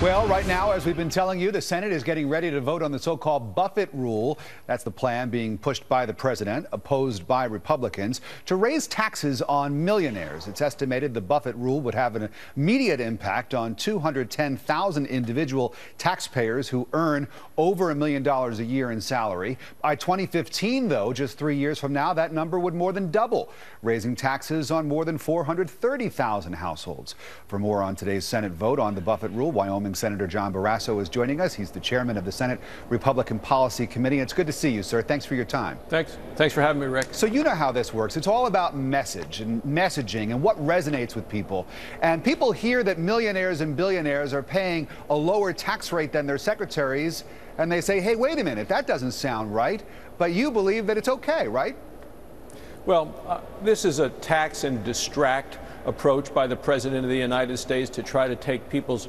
Well, right now, as we've been telling you, the Senate is getting ready to vote on the so-called Buffett rule. That's the plan being pushed by the president, opposed by Republicans, to raise taxes on millionaires. It's estimated the Buffett rule would have an immediate impact on 210,000 individual taxpayers who earn over $1 million a year in salary. By 2015, though, just 3 years from now, that number would more than double, raising taxes on more than 430,000 households. For more on today's Senate vote on the Buffett rule, Wyoming Senator John Barrasso is joining us. He's the chairman of the Senate Republican Policy Committee. It's good to see you, sir. Thanks for your time. Thanks for having me, Rick. So you know how this works. It's all about message and messaging and what resonates with people. And people hear that millionaires and billionaires are paying a lower tax rate than their secretaries, and they say, hey, wait a minute, that doesn't sound right. But you believe that it's okay, right? Well, this is a tax and distract approach by the President of the United States to try to take people's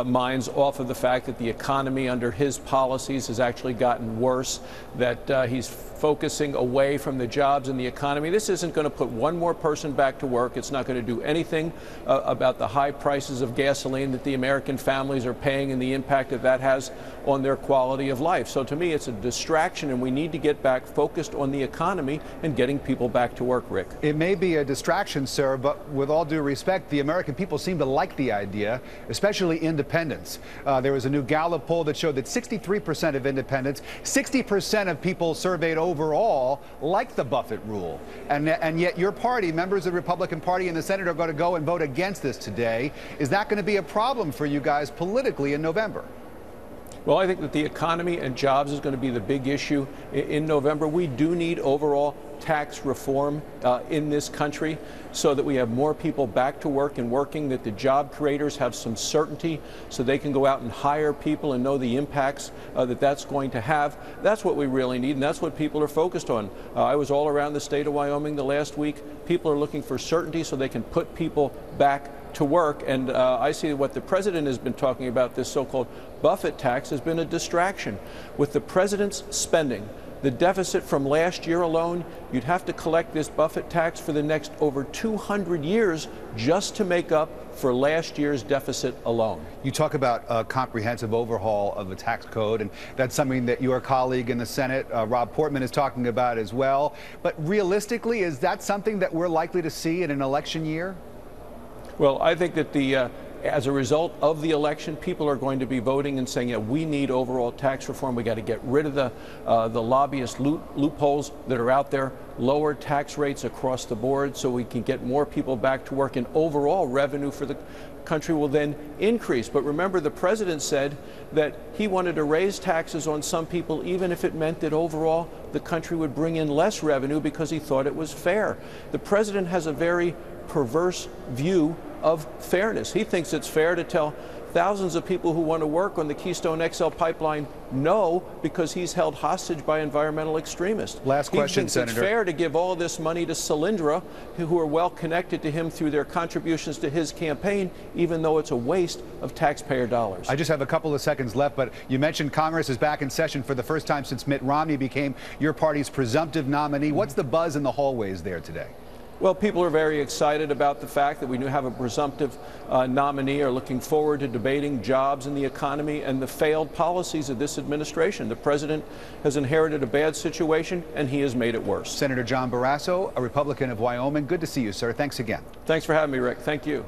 minds off of the fact that the economy under his policies has actually gotten worse, that he's focusing away from the jobs and the economy. This isn't going to put one more person back to work. It's not going to do anything about the high prices of gasoline that the American families are paying and the impact that that has on their quality of life. So to me, it's a distraction, and we need to get back focused on the economy and getting people back to work, Rick. It may be a distraction, sir, but with all due respect, the American people seem to like the idea, especially independents. There was a new Gallup poll that showed that 63% of independents, 60% of people surveyed overall like the Buffett rule. And yet your party, members of the Republican Party in the Senate, are going to go and vote against this today. Is that going to be a problem for you guys politically in November? Well, I think that the economy and jobs is going to be the big issue in November. We do need overall tax reform in this country so that we have more people back to work and working, that the job creators have some certainty so they can go out and hire people and know the impacts that that's going to have. That's what we really need, and that's what people are focused on. I was all around the state of Wyoming the last week. People are looking for certainty so they can put people back to work, and I see what the president has been talking about, this so-called Buffett tax, has been a distraction. With the president's spending, the deficit from last year alone, you'd have to collect this Buffett tax for the next over 200 years just to make up for last year's deficit alone. You talk about a comprehensive overhaul of the tax code, and that's something that your colleague in the Senate, Rob Portman, is talking about as well. But realistically, is that something that we're likely to see in an election year? Well, I think that as a result of the election, people are going to be voting and saying, yeah, we need overall tax reform. We got to get rid of the lobbyist loopholes that are out there, lower tax rates across the board so we can get more people back to work, and overall revenue for the country will then increase. But remember, the president said that he wanted to raise taxes on some people even if it meant that overall the country would bring in less revenue because he thought it was fair. The president has a very perverse view of fairness. He thinks it's fair to tell thousands of people who want to work on the Keystone XL pipeline no, because he's held hostage by environmental extremists. Last question, he thinks Senator. It's fair to give all this money to Solyndra, who are well connected to him through their contributions to his campaign, even though it's a waste of taxpayer dollars. I just have a couple of seconds left, but you mentioned Congress is back in session for the first time since Mitt Romney became your party's presumptive nominee. What's the buzz in the hallways there today? Well, people are very excited about the fact that we now have a presumptive nominee, are looking forward to debating jobs and the economy and the failed policies of this administration. The president has inherited a bad situation, and he has made it worse. Senator John Barrasso, a Republican of Wyoming. Good to see you, sir. Thanks again. Thanks for having me, Rick. Thank you.